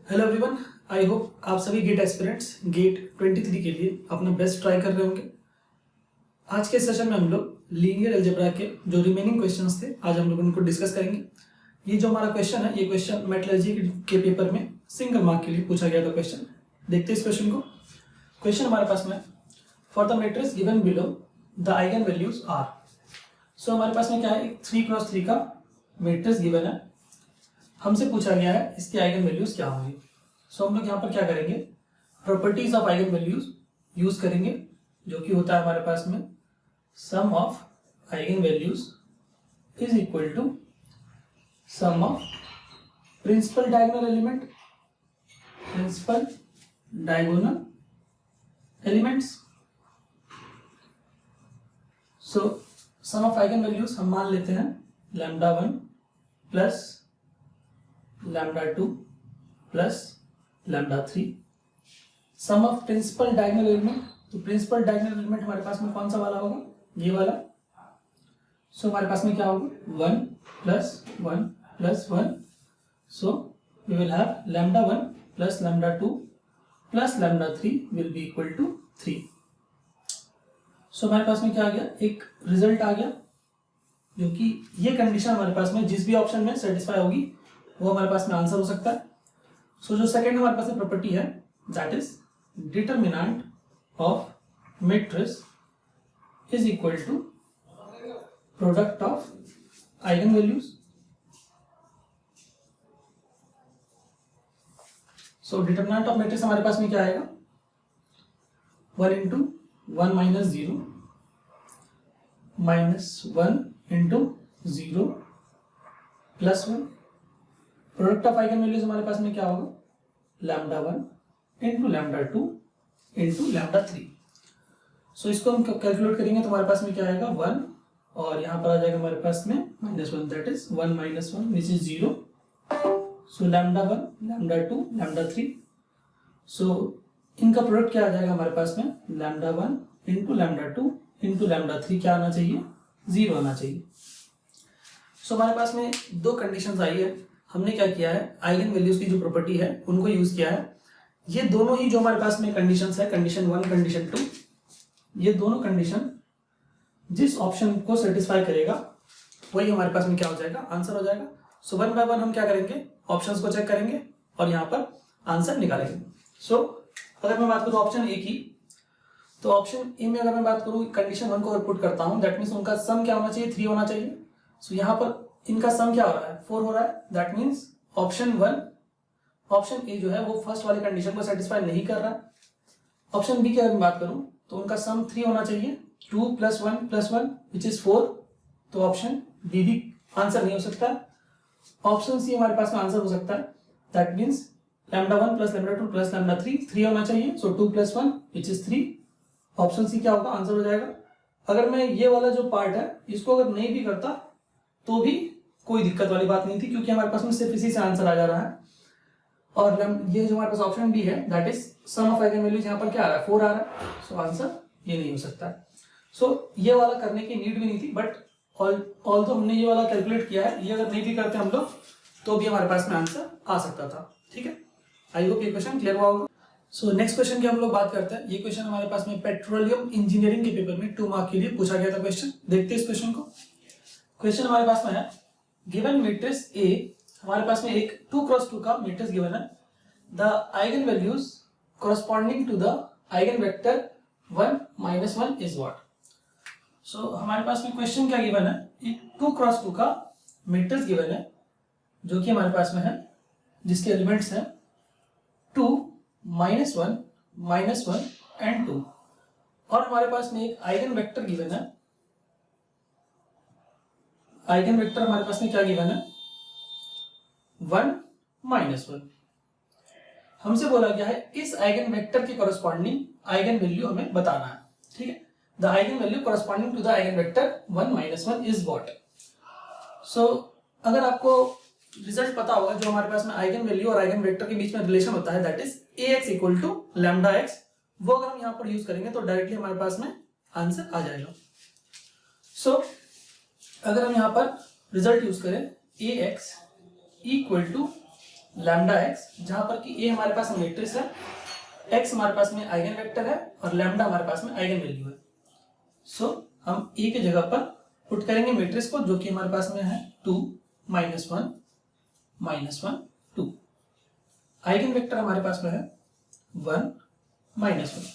Hello everyone, I hope आप सभी gate aspirants gate 23 के लिए अपना बेस्ट ट्राई कर रहे होंगे। आज के सेशन में हम लोग लीनियर अलजेब्रा के जो रिमेनिंग क्वेश्चंस थे आज हम लोग उनको डिस्कस करेंगे। ये जो हमारा क्वेश्चन है, ये क्वेश्चन मेटलर्जी के पेपर में सिंगल मार्क के लिए पूछा गया था क्वेश्चन। देखते हैं इस क्वेश्चन को। क्वेश्चन हमारे पास में for the matrix given below the eigen values are. So हमारे पास में क्या है, एक 3x3 का मैट्रिक्स गिवन है, हमसे पूछा गया है इसके आइगन वैल्यूज क्या होंगे। सो हम लोग यहाँ पर क्या करेंगे, properties of eigen values use करेंगे, जो कि होता है हमारे पास में sum of eigen values is equal to sum of principal diagonal elements. So sum of eigen values हम मान लेते हैं λ1 plus λ2 plus λ3। Sum of principal diagonal element, तो प्रिंसिपल डायगोनल एलिमेंट हमारे पास में कौन सा वाला होगा, ये वाला। सो हमारे पास में क्या होगा 1 plus 1 plus 1। So we will have λ1 plus λ2 plus λ3 will be equal to 3। सो हमारे पास में क्या आ गया, एक रिजल्ट आ गया, जो कि ये कंडीशन हमारे पास में जिस भी ऑप्शन में सेटिस्फाई होगी वो हमारे पास में आंसर हो सकता है। सो जो सेकंड हमारे पास में प्रॉपर्टी है, that is determinant of matrix is equal to product of eigen values. So determinant of matrix हमारे पास में क्या आएगा, 1 into 1 minus 0 minus 1 into 0 plus 1। Product of eigen values हमारे पास में क्या होगा, λ1 इंटू λ2 इंटू λ3। सो इसको हम कैलकुलेट करेंगे तो हमारे पास में क्या आएगा 1, और यहाँ पर आ जाएगा हमारे पास में -1, that is 1 minus 1 which is 0। सो λ1 λ2 λ3। सो इनका प्रोडक्ट क्या आ जाएगा हमारे पास में, λ1 इंटू λ2 इंटू λ3 क्या आना चाहिए, 0 आना चाहिए। सो हमारे पास में दो कंडीशंस आई है। हमने क्या किया है, आइगन वैल्यूज की जो प्रॉपर्टी है उनको यूज किया है। ये दोनों ही जो हमारे पास में कंडीशंस है, कंडीशन 1 कंडीशन 2, ये दोनों कंडीशन जिस ऑप्शन को सेटिस्फाई करेगा वही हमारे पास में क्या हो जाएगा, आंसर हो जाएगा। सो 1 बाय 1 हम क्या करेंगे, ऑप्शंस को चेक करेंगे और यहाँ पर आंसर निकालेंगे। सो अगर मैं बात करूँ ऑप्शन ए की, तो ऑप्शन ए में अगर मैं बात करूँ कंडीशन 1 को पुट करता हूँ, दैट मीन्स उनका सम क्या होना चाहिए, 3 होना चाहिए। सो यहाँ पर इनका सम क्या हो रहा है, 4 हो रहा है, दैट मीन्स ऑप्शन ए जो है वो फर्स्ट वाली कंडीशन को सेटिस्फाई नहीं कर रहा है। ऑप्शन बी की अगर मैं बात करूं तो उनका सम 3 होना चाहिए, 2 प्लस 1 प्लस 1 विच इज 4, तो ऑप्शन बी भी आंसर नहीं हो सकता। ऑप्शन सी हमारे पास में आंसर हो सकता है, दैट मीन्स λ1 प्लस λ2 प्लस λ3 3 होना चाहिए, so 2 plus 1 which is 3। Option C क्या होगा, आंसर हो जाएगा। अगर मैं ये वाला जो पार्ट है इसको अगर नहीं भी करता तो भी कोई दिक्कत वाली बात नहीं थी, क्योंकि हमारे पास में सिर्फ इसी से आंसर आ जा रहा है। और ये जो हमारे पास ऑप्शन बी है, that is sum of eigen values, यहाँ पर क्या आ रहा है 4 आ रहा है, सो आंसर ये नहीं हो सकता है। सो ये वाला करने की नीड भी नहीं थी, बट ऑल्दो हमने ये वाला कैलकुलेट किया है, ये अगर नहीं भी करते हम लोग तो भी हमारे पास में आंसर आ सकता था। ठीक है, आई होप ये क्वेश्चन क्लियर हुआ होगा। सो नेक्स्ट क्वेश्चन की हम लोग बात करते हैं। ये क्वेश्चन हमारे पास में पेट्रोलियम इंजीनियरिंग के पेपर में 2 मार्क के लिए पूछा गया था क्वेश्चन। देखते हैं इस क्वेश्चन को। क्वेश्चन हमारे पास में है, गिवन मैट्रिक्स ए, हमारे पास में एक 2x2 का मैट्रिक्स गिवन है, the eigen values corresponding to the eigen vector 1 minus 1 is what. So हमारे पास में क्वेश्चन क्या गिवन है, एक 2x2 का मैट्रिक्स गिवन है, जो कि हमारे पास में है, जिसके एलिमेंट्स हैं 2 माइनस 1 एंड 2, और हमारे पास में एक आइगन वेक्टर गिवन है। आइगन वेक्टर हमारे पास में क्या गिवन है, 1 माइनस 1। हमसे बोला गया है इस आइगन वेक्टर के कॉरस्पॉन्डिंग आइगन वैल्यू हमें बताना है। ठीक है, the eigen value corresponding to the eigen vector 1 minus 1 is what. So अगर आपको रिजल्ट पता होगा, जो हमारे पास में आइगन वैल्यू और आइगन वेक्टर के बीच में रिलेशन होता है, that is ax equal to λx, वो अगर हम यहाँ पर यूज करेंगे तो डायरेक्टली हमारे पास में आंसर आ जाएगा। सो अगर हम यहाँ पर रिजल्ट यूज करें ax equal to lambda x, जहां पर कि ए हमारे पास मैट्रिक्स है, एक्स हमारे पास में आइगन वेक्टर है और लैम्डा हमारे पास में आइगन वैल्यू है। सो हम ए की जगह पर पुट करेंगे मैट्रिक्स को, जो कि हमारे पास में है 2 -1 -1 2। आइगन वेक्टर हमारे पास में है 1 -1।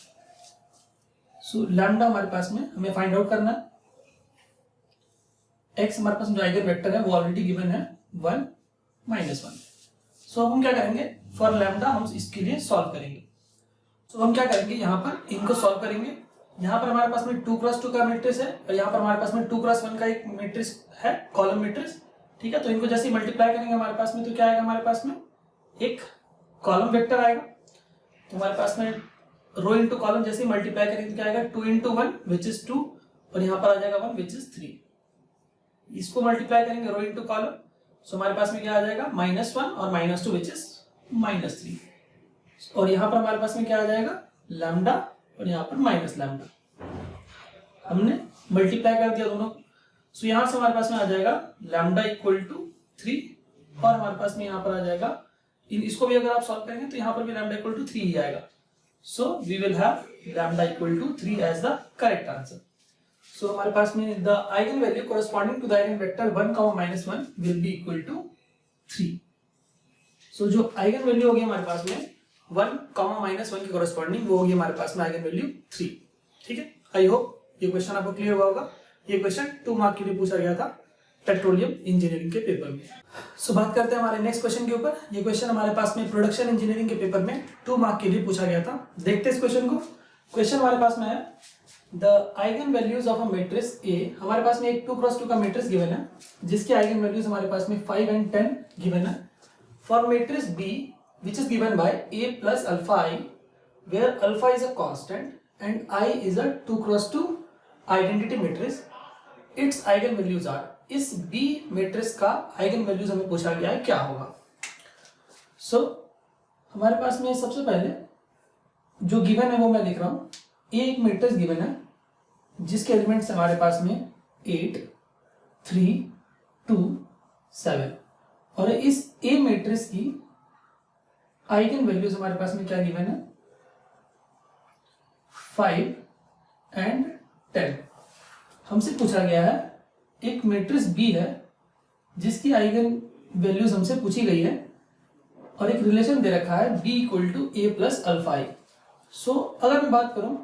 सो लैम्डा हमारे पास में हमें फाइंड आउट करना है। एक्स हमारे पास जो आइगन वेक्टर है वो ऑलरेडी गिवन है 1 -1। सो हम क्या करेंगे, फॉर लैम्डा हम इसके लिए सॉल्व करेंगे। सो हम क्या करेंगे, यहाँ पर इनको सॉल्व करेंगे। यहाँ पर हमारे पास में 2 क्रॉस 2 का मैट्रिक्स है और यहाँ पर हमारे पास में 2 क्रॉस 1 का एक मैट्रिक्स है, कॉलम मैट्रिक्स, ठीक है। तो इनको जैसे मल्टीप्लाई करेंगे हमारे पास में, तो क्या आएगा, हमारे पास में एक कॉलम वेक्टर आएगा। तो हमारे पास में रो इंटू कॉलम जैसे ही मल्टीप्लाई करेंगे तो क्या आएगा, 2 × 1 विच इज 2 और यहाँ पर आ जाएगा 1 विच इज 3। इसको मल्टीप्लाई करेंगे रो इंटू कॉलम, सो हमारे पास में क्या आ जाएगा, -1 और -2 विच इज -3। और यहाँ पर हमारे पास में क्या आ जाएगा, लैम्डा और यहाँ पर माइनस लैम्डा। हमने मल्टीप्लाई कर दिया दोनों। सो यहाँ से हमारे पास में आ जाएगा लैम्डा इक्वल टू 3 और हमारे पास में यहाँ पर आ जाएगा, इसको भी अगर आप सॉल्व करेंगे तो यहाँ पर भी लैम्डा इक्वल टू 3 ही आएगा। So we will have lambda equal to 3 as the correct answer. So हमारे पास में the eigen value corresponding to the eigen vector 1, -1 will be equal to 3। So जो आइगन वैल्यू होगी हमारे पास में 1, -1 की कोरस्पॉन्डिंग वो होगी हमारे पास में आइगन वैल्यू 3, ठीक है। आई होप ये क्वेश्चन आपको क्लियर हुआ होगा। ये क्वेश्चन 2 मार्क के लिए पूछा गया था पेट्रोलियम इंजीनियरिंग के पेपर में। सो बात करते हैं हमारे नेक्स्ट क्वेश्चन के ऊपर। ये क्वेश्चन हमारे पास में प्रोडक्शन इंजीनियरिंग के पेपर में 2 मार्क के लिए पूछा गया था। देखते हैं इस क्वेश्चन को। क्वेश्चन हमारे पास में है the eigen values of a matrix A. हमारे पास में एक 2 क्रॉस 2 का मैट्रिक्स गिवन है जिसके आइगन वैल्यूज हमारे पास में 5 और 10 गिवन है। For matrix B which is given by a plus alpha I, where alpha is a constant and I is a 2 × 2 identity matrix, its eigen values are। इस B matrix का eigen values हमें पूछा गया है, क्या होगा। सो हमारे पास में सबसे पहले जो गिवन है वो मैं लिख रहा हूं। A एक मैट्रिक्स गिवन है जिसके एलिमेंट्स हमारे पास में 8 3 2 7 और इस A मैट्रिक्स की आइगन वैल्यूज हमारे पास में क्या गिवन है, 5 और 10। हमसे पूछा गया है एक मैट्रिक्स बी है जिसकी आइगन वैल्यूज हमसे पूछी गई है और एक रिलेशन दे रखा है b equal to a plus alpha I. So अगर मैं बात करूं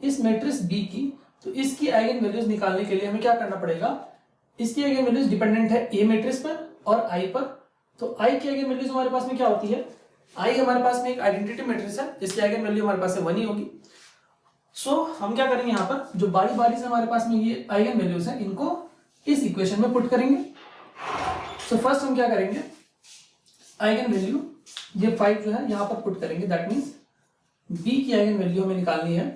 इस मैट्रिक्स बी की, तो इसकी आइगन वैल्यूज निकालने के लिए हमें क्या करना पड़ेगा, इसकी आइगन वैल्यूज डिपेंडेंट है a मैट्रिक्स पर और i पर। तो i की आइगन वैल्यूज हमारे पास में क्या होती है, आई हमारे पास में एक आइडेंटिटी मैट्रिक्स है जिसकी आइगन वैल्यू हमारे पास 1 ही होगी। सो हम क्या करेंगे, यहाँ पर जो बारी बारी से हमारे पास में ये आइगन वैल्यूज हैं इनको इस इक्वेशन में पुट करेंगे। सो फर्स्ट हम क्या करेंगे, आइगन वैल्यू ये 5 जो है यहाँ पर पुट करेंगे। दैट मीन्स बी की आइगन वैल्यू हमें निकालनी है,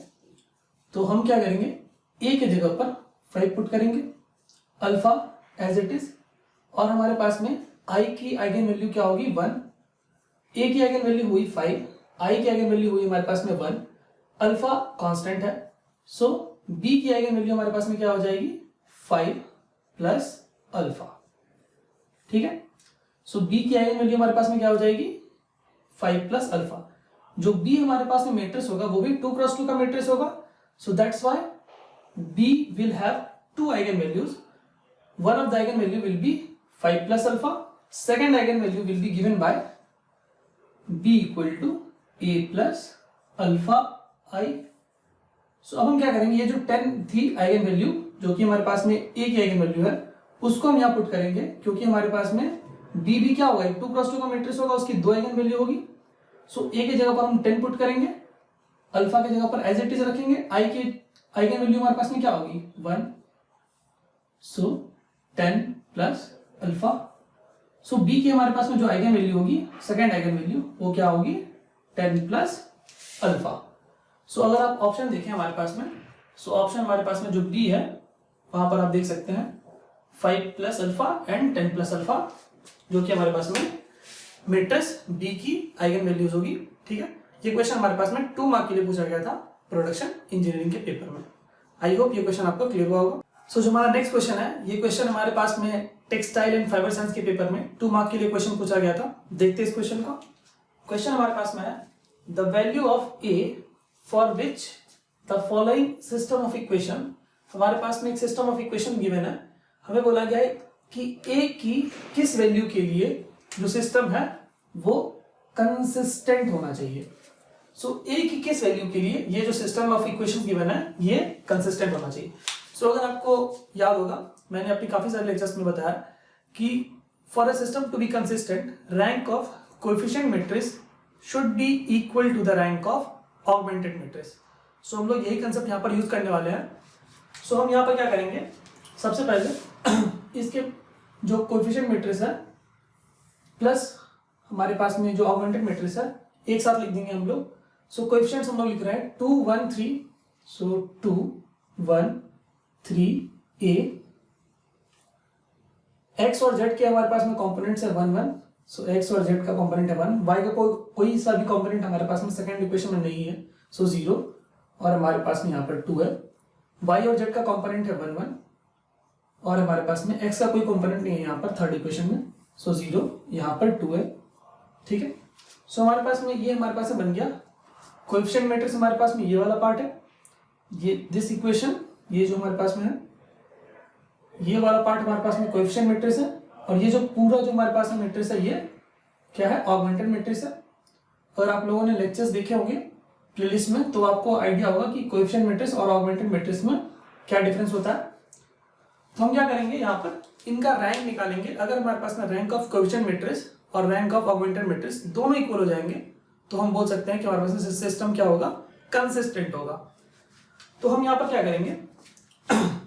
तो हम क्या करेंगे, ए के जगह पर 5 पुट करेंगे, अल्फा एज इट इज, और हमारे पास में आई की आइगन वैल्यू क्या होगी 1, ए की आइगन वैल्यू हुई 5, आई की आइगन वैल्यू हुई हमारे पास में 1, अल्फा कांस्टेंट है। सो बी की आइगन वैल्यू हमारे पास में क्या हो जाएगी 5 प्लस अल्फा, ठीक है। सो बी की आइगन वैल्यू हमारे पास में क्या हो जाएगी 5 प्लस अल्फा। जो बी हमारे पास में मैट्रिक्स होगा वो भी 2 × 2 का मैट्रिक्स होगा। So that's why B will have 2 eigen values. One of the eigen value will be 5 plus alpha, second eigen value will be given by b equal to a plus alpha I. So अब हम क्या करेंगे, ये जो 10 थी eigen value जो कि हमारे पास में a की आइगन वैल्यू है उसको हम यहाँ पुट करेंगे, क्योंकि हमारे पास में b भी क्या होगा 2 × 2 का मैट्रिक्स होगा, उसकी 2 आइगन वैल्यू होगी। सो a की जगह पर हम 10 पुट करेंगे, अल्फा की जगह पर एज इट इज रखेंगे, i की आइगन वैल्यू हमारे पास में क्या होगी 1। सो 10 प्लस अल्फा। सो बी की हमारे पास में जो आइगन वैल्यू होगी सेकेंड आइगन वैल्यू वो क्या होगी 10 प्लस अल्फा। सो अगर आप ऑप्शन देखें हमारे पास में, सो ऑप्शन हमारे पास में जो बी है वहां पर आप देख सकते हैं 5 plus alpha and 10 plus alpha, जो कि हमारे पास में मैट्रिक्स बी की आइगन वैल्यूज होगी, ठीक है। ये क्वेश्चन हमारे पास में 2 मार्क के लिए पूछा गया था प्रोडक्शन इंजीनियरिंग के पेपर में। आई होप ये क्वेश्चन आपको क्लियर हुआ होगा। सो जो हमारा नेक्स्ट क्वेश्चन है, ये क्वेश्चन हमारे पास में टेक्सटाइल एंड फाइबर साइंस के पेपर में 2 मार्क के लिए क्वेश्चन पूछा गया था। देखते हैं इस क्वेश्चन को। क्वेश्चन हमारे पास में है the value of A for which the following system of equation. हमारे पास में एक सिस्टम ऑफ इक्वेशन गिवन है, हमें बोला गया है कि ए की किस वैल्यू के लिए जो सिस्टम है वो कंसिस्टेंट होना चाहिए। सो ए की किस वैल्यू के लिए ये जो सिस्टम ऑफ इक्वेशन गिवन है ये कंसिस्टेंट होना चाहिए। सो अगर आपको याद होगा, मैंने अपनी काफी सारे लेक्चर्स में बताया कि for a system to be consistent rank of coefficient matrix should be equal to the rank of augmented matrix. So हम लोग यही कंसेप्ट यहाँ पर यूज करने वाले हैं। सो हम यहाँ पर क्या करेंगे, सबसे पहले इसके जो कोएफिशिएंट मैट्रिक्स है प्लस हमारे पास में जो ऑगमेंटेड मैट्रिक्स है एक साथ लिख देंगे हम लोग। सो कोएफिशिएंट्स हम लोग लिख रहे हैं 2 1 3। सो 2 1 3 a, x और z के हमारे पास में कंपोनेंट्स है 1 1। सो x और z का कंपोनेंट है 1, y का कोई सा भी कंपोनेंट हमारे पास में सेकंड इक्वेशन में नहीं है, सो 0। और हमारे पास में यहाँ पर 2 है। y और z का कंपोनेंट है 1 1 और हमारे पास में x का कोई कंपोनेंट नहीं है यहाँ पर थर्ड इक्वेशन में, सो 0। यहाँ पर 2 है, ठीक है। सो हमारे पास में ये हमारे पास में बन गया कोएफिशिएंट मैट्रिक्स। हमारे पास में ये वाला पार्ट है, ये दिस इक्वेशन, ये जो हमारे पास में है ये वाला पार्ट हमारे पास में कोएफिशिएंट मैट्रिक्स है, और ये जो पूरा जो हमारे पास में मैट्रिक्स है ये क्या है, ऑगमेंटेड मैट्रिक्स है। अगर आप लोगों ने लेक्चर्स देखे होंगे प्लेलिस्ट में तो आपको आइडिया होगा कि कोएफिशिएंट मैट्रिक्स और ऑगमेंटेड मैट्रिक्स में क्या डिफरेंस होता है। तो हम क्या करेंगे, यहाँ पर इनका रैंक निकालेंगे। अगर हमारे पास में रैंक ऑफ कोएफिशिएंट मैट्रिक्स और रैंक ऑफ ऑगमेंटेड मैट्रिक्स दोनों इक्वल हो जाएंगे तो हम बोल सकते हैं कि हमारे पास में सिस्टम क्या होगा, कंसिस्टेंट होगा। तो हम यहाँ पर क्या करेंगे,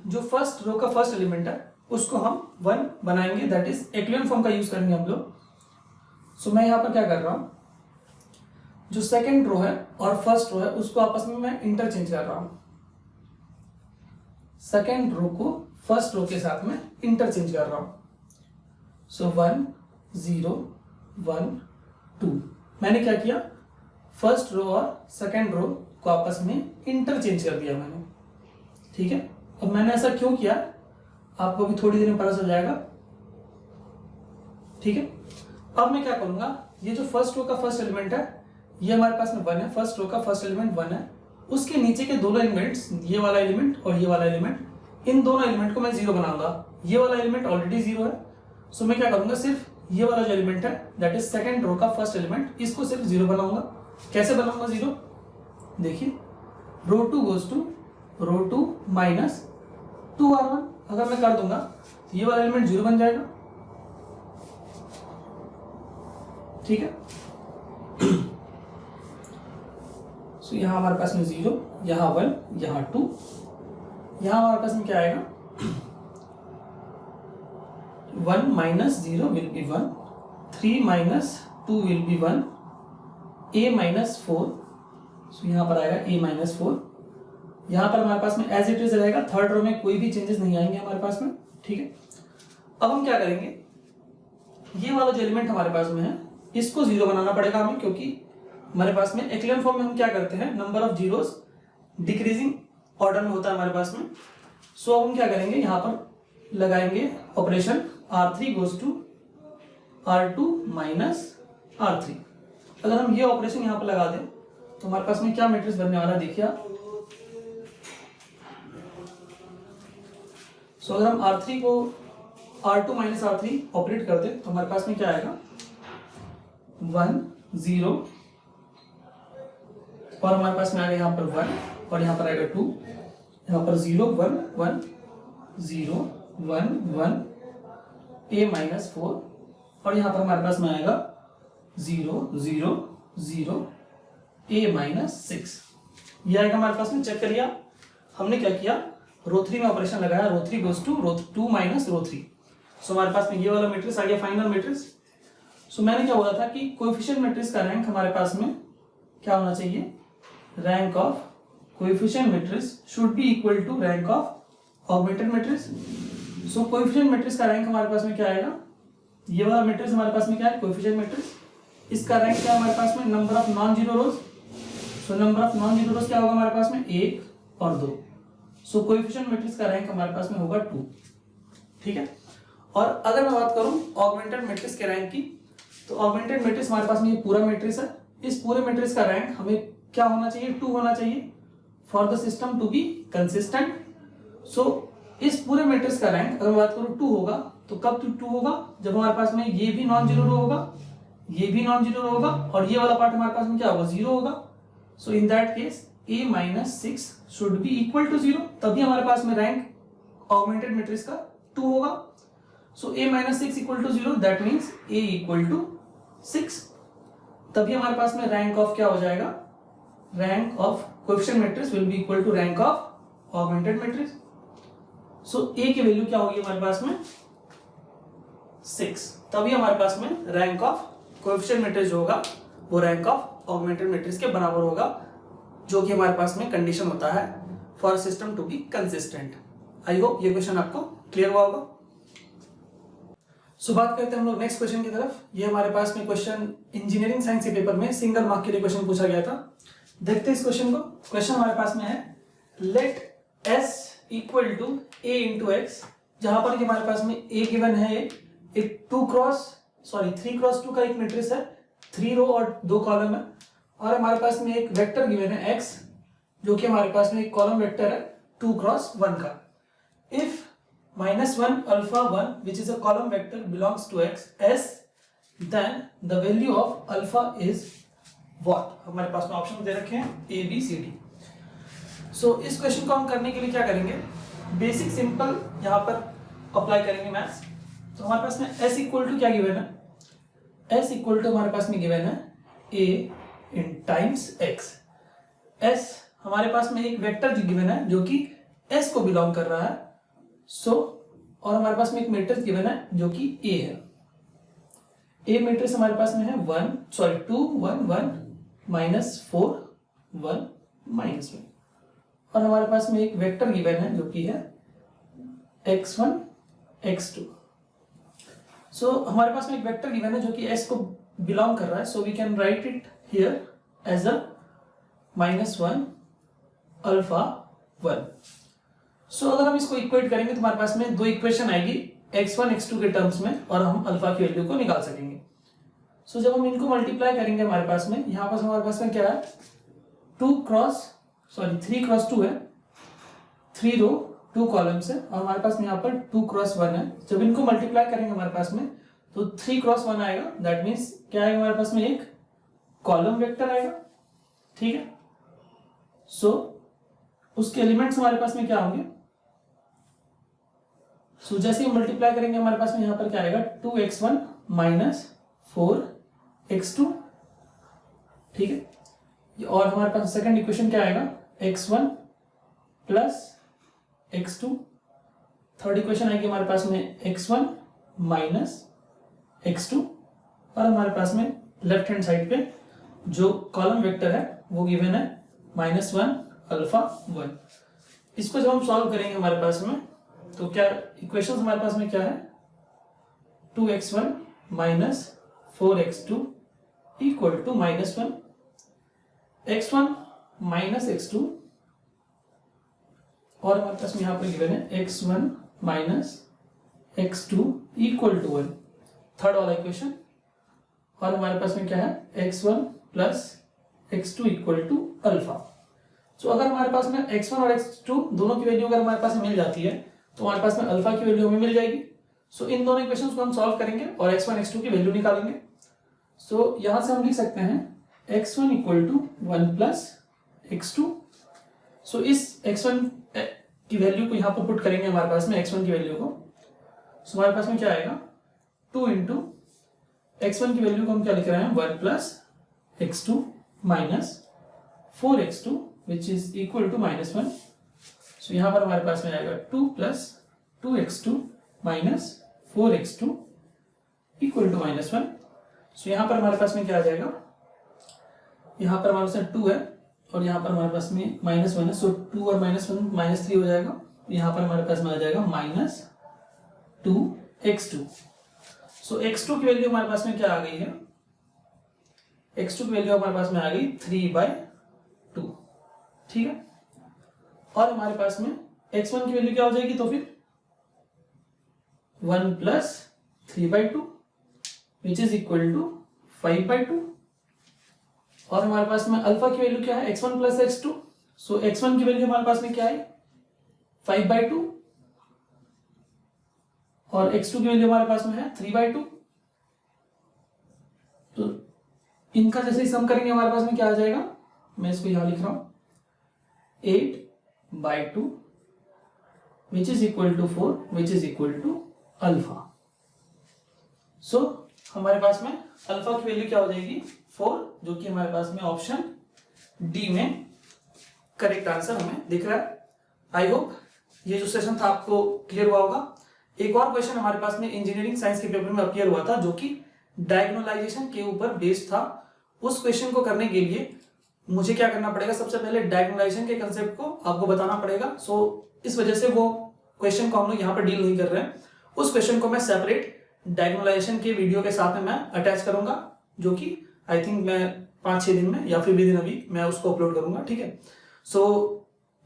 जो फर्स्ट रो का फर्स्ट एलिमेंट है उसको हम 1 बनाएंगे, दैट इज एक्लियन फॉर्म का यूज करेंगे हम लोग। सो मैं यहाँ पर क्या कर रहा हूँ, जो सेकंड रो है और फर्स्ट रो है उसको आपस में मैं इंटरचेंज कर रहा हूँ। सेकंड रो को फर्स्ट रो के साथ में इंटरचेंज कर रहा हूँ। सो 1 0 1 2 मैंने क्या किया, फर्स्ट रो और सेकंड रो को आपस में इंटरचेंज कर दिया मैंने, ठीक है। अब मैंने ऐसा क्यों किया आपको भी थोड़ी देर में पता चल जाएगा, ठीक है। अब मैं क्या करूंगा, ये जो फर्स्ट रो का फर्स्ट एलिमेंट है ये हमारे पास में 1 है, फर्स्ट रो का फर्स्ट एलिमेंट 1 है, उसके नीचे के दोनों एलिमेंट्स ये वाला एलिमेंट और ये वाला एलिमेंट, इन दोनों एलिमेंट को मैं 0 बनाऊंगा। ये वाला एलिमेंट ऑलरेडी 0 है, सो मैं क्या करूंगा, सिर्फ ये वाला जो एलिमेंट है दैट इज सेकंड रो का फर्स्ट एलिमेंट, इसको सिर्फ 0 बनाऊंगा। कैसे बनाऊंगा 0, देखिए row 2 goes to row 2 minus 2r1। अगर मैं कर दूंगा तो ये वाला एलिमेंट 0 बन जाएगा, ठीक है। सो यहां हमारे पास में 0, यहां 1, यहां 2, यहां हमारे पास में क्या आएगा 1 minus 0 will be 1, 3 minus 2 will be 1, a minus 4। सो यहां पर आएगा a माइनस 4। यहाँ पर हमारे पास में एज इट इज रहेगा, थर्ड रो में कोई भी चेंजेस नहीं आएंगे हमारे पास में, ठीक है। अब हम क्या करेंगे, ये वाला जो एलिमेंट हमारे पास में है इसको 0 बनाना पड़ेगा हमें, क्योंकि हमारे पास में एक्लियन फॉर्म में हम क्या करते हैं, number of zeros decreasing order में होता है हमारे पास में। सो हम क्या करेंगे, यहाँ पर लगाएंगे operation r3 goes to r2 minus r3। अगर हम ये ऑपरेशन यहाँ पर लगा दें तो हमारे पास में क्या मैट्रिक्स बनने वाला है, देखिए आप। सो अगर हम R3 को R2 माइनस R3 ऑपरेट कर दे तो हमारे पास में क्या आएगा 1 0, और हमारे पास में आएगा यहाँ पर 1 और यहाँ पर आएगा 2, यहाँ पर 0 1 1 0 1 1 a माइनस 4, और यहाँ पर हमारे पास में आएगा 0 0 0 a माइनस 6। ये आएगा हमारे पास में, चेक करिए हमने क्या किया, रो 3 में ऑपरेशन लगाया, row 3 goes to row 2 minus row 3। सो हमारे पास में ये वाला मैट्रिक्स आ गया फाइनल मैट्रिक्स। सो मैंने क्या बोला था कि कोएफिशिएंट मैट्रिक्स का रैंक हमारे पास में क्या होना चाहिए, rank of coefficient matrix should be equal to rank of augmented matrix. So coefficient matrix का रैंक हमारे पास में क्या आएगा, ये वाला मैट्रिक्स हमारे पास में क्या है, कोएफिशिएंट मैट्रिक्स, इसका रैंक क्या है हमारे पास में, number of non zero rose. So number of non zero रोज क्या होगा हमारे पास में, 1 और 2। सो कोएफिशिएंट मैट्रिक्स का रैंक हमारे पास में होगा 2, ठीक है। और अगर मैं बात करूं ऑगमेंटेड मैट्रिक्स के रैंक की, तो ऑगमेंटेड मैट्रिक्स हमारे पास में ये पूरा मैट्रिक्स है, इस पूरे मैट्रिक्स का रैंक हमें क्या होना चाहिए, 2 होना चाहिए for the system to be consistent. So इस पूरे मैट्रिक्स का रैंक अगर मैं बात करूं 2 होगा, तो कब 2 होगा, जब हमारे पास में ये भी नॉन जीरो रो होगा, ये भी नॉन जीरो रो होगा, और ये वाला पार्ट हमारे पास में क्या होगा, 0 होगा। So in that case a minus 6 should be equal to 0, तभी हमारे पास में रैंक ऑगमेंटेड मैट्रिक्स का 2 होगा। So a minus 6 equal to 0, that means a equal to 6, तभी हमारे पास में रैंक ऑफ क्या हो जाएगा, rank of coefficient matrix will be equal to rank of augmented matrix. So a की वैल्यू क्या होगी हमारे पास में 6, तभी हमारे पास में रैंक ऑफ कोएफिशिएंट मैट्रिक्स जो होगा वो रैंक ऑफ ऑगमेंटेड मैट्रिक्स के बराबर होगा, जो कि हमारे पास में कंडीशन होता है for system to be consistent. I hope ये क्वेश्चन आपको क्लियर हुआ होगा। सो बात करते हैं हम लोग नेक्स्ट क्वेश्चन की तरफ। ये हमारे पास में क्वेश्चन इंजीनियरिंग साइंस के पेपर में सिंगल मार्क के लिए क्वेश्चन पूछा गया था। देखते हैं इस क्वेश्चन को। क्वेश्चन हमारे पास में है let s equal to a into x, जहां पर कि हमारे पास में a गिवन है, एक 3 क्रॉस 2 का एक मैट्रिक्स है, 3 रो और 2 कॉलम है, और हमारे पास में एक वेक्टर गिवन है x, जो कि हमारे पास में एक कॉलम वेक्टर है 2 क्रॉस 1 का। If -1 alpha 1 which is a column vector belongs to x s, then the value of alpha is what? हमारे पास में ऑप्शन दे रखे हैं a b c d। सो इस क्वेश्चन को हम करने के लिए क्या करेंगे, बेसिक सिंपल यहाँ पर अप्लाई करेंगे मैथ्स। तो हमारे पास में s इक्वल टू क्या गिवन है, s इक्वल टू हमारे पास में गिवन है a in times x। s हमारे पास में एक वेक्टर गिवन है जो कि s को बिलोंग कर रहा है। और हमारे पास में एक मैट्रिक्स गिवन है जो कि a है। a मैट्रिक्स हमारे पास में है 2 1 1 -4 1 -1, और हमारे पास में एक वेक्टर गिवन है जो कि है x1 x2। सो हमारे पास में एक वेक्टर गिवन है जो कि s को बिलोंग कर रहा है, so we can write it here as a -1 alpha 1। So अगर हम इसको इक्वेट करेंगे तो हमारे पास में 2 इक्वेशन आएगी x1 x2 के टर्म्स में, और हम अल्फा की वैल्यू को निकाल सकेंगे। सो जब हम इनको मल्टीप्लाई करेंगे हमारे पास में यहाँ पर हमारे पास में क्या है 3 क्रॉस 2 है, 3 रो 2 कॉलम्स है, और हमारे पास में यहाँ पर 2 क्रॉस 1 है। जब इनको मल्टीप्लाई करेंगे हमारे पास में तो 3 क्रॉस 1 आएगा, दैट मीन्स क्या आएगा हमारे पास में एक कॉलम वेक्टर आएगा, ठीक है। सो उसके एलिमेंट्स हमारे पास में क्या होंगे, सो जैसे ही मल्टीप्लाई करेंगे हमारे पास में यहाँ पर क्या आएगा 2x1 -4x2, ठीक है। और हमारे पास सेकंड इक्वेशन क्या आएगा x1 plus x2। Third equation आएगी हमारे पास में x1 माइनस x2, और हमारे पास में लेफ्ट हैंड साइड पे जो कॉलम वेक्टर है वो गिवन है -1 अल्फा 1। इसको जब हम सॉल्व करेंगे हमारे पास में तो क्या इक्वेशंस हमारे पास में क्या है 2x1 minus 4x2 equal to -1, x1 minus x2, और हमारे पास में यहाँ पर गिवन है x1 minus x2 equal to 1, third वाला इक्वेशन। और हमारे पास में क्या है x1 plus x2 equal to alpha. So अगर हमारे पास में x1 और x2 दोनों की वैल्यू अगर हमारे पास में मिल जाती है तो हमारे पास में अल्फा की वैल्यू हमें मिल जाएगी। सो इन दोनों इक्वेशंस को हम सॉल्व करेंगे और x1 x2 की वैल्यू निकालेंगे। सो यहां से हम लिख सकते हैं x1 equal to 1 plus x2। सो इस x1 की वैल्यू को यहां पर पुट करेंगे हमारे पास में x1 की वैल्यू को। सो हमारे पास में क्या आएगा 2 इंटू x1 की वैल्यू को हम क्या लिख रहे हैं 1 plus x2 minus 4x2 which is equal to -1। So यहां पर हमारे पास में आएगा 2 plus 2x2 minus 4x2 equal to -1। So यहां पर हमारे पास में क्या आ जाएगा, यहां पर हमारे पास में 2 है और यहां पर हमारे पास में -1 है। सो 2 और -1 -3 हो जाएगा। यहां पर हमारे पास में आ जाएगा -2x2। सो x2 की वैल्यू हमारे पास में क्या आ गई है, x2 की वैल्यू हमारे पास में आ गई 3/2, ठीक है। और हमारे पास में x1 की वैल्यू क्या हो जाएगी, तो फिर 1 plus 3/2 which is equal to 5/2। और हमारे पास में अल्फा की वैल्यू क्या है, x1 प्लस x2। सो x1 की वैल्यू हमारे पास में क्या है, 5/2 और x2 की वैल्यू हमारे पास में है 3/2। तो इनका जैसे ही सम करेंगे हमारे पास में क्या आ जाएगा, मैं इसको यहां लिख रहा हूं 8/2 which is equal to 4 which is equal to alpha. So हमारे पास में अल्फा की वैल्यू क्या हो जाएगी 4, जो कि हमारे पास में ऑप्शन डी में करेक्ट आंसर हमें दिख रहा है। आई होप ये जो सेशन था आपको क्लियर हुआ होगा। एक और क्वेश्चन हमारे पास में इंजीनियरिंग साइंस के पेपर में अपीयर हुआ था, जो कि डायगोनलाइजेशन के ऊपर बेस्ड था। उस क्वेश्चन को करने के लिए मुझे क्या करना पड़ेगा, सबसे पहले डायगोनलाइजेशन के कंसेप्ट को आपको बताना पड़ेगा। सो इस वजह से वो क्वेश्चन को हम लोग यहाँ पर डील नहीं कर रहे हैं। उस क्वेश्चन को मैं सेपरेट डायगोनलाइजेशन के वीडियो के साथ में मैं अटैच करूंगा, जो कि आई थिंक मैं 5-6 दिन में या फिर विद इन अ वीक मैं उसको अपलोड करूंगा, ठीक है। सो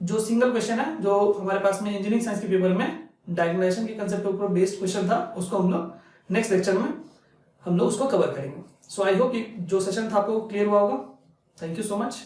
जो सिंगल क्वेश्चन है जो हमारे पास में इंजीनियरिंग साइंस के पेपर में डायगोनलाइजेशन के कंसेप्ट के ऊपर बेस्ड क्वेश्चन था, उसको हम लोग नेक्स्ट लेक्चर में हम लोग उसको कवर करेंगे। सो आई होप जो सेशन था आपको क्लियर हुआ होगा। Thank you so much.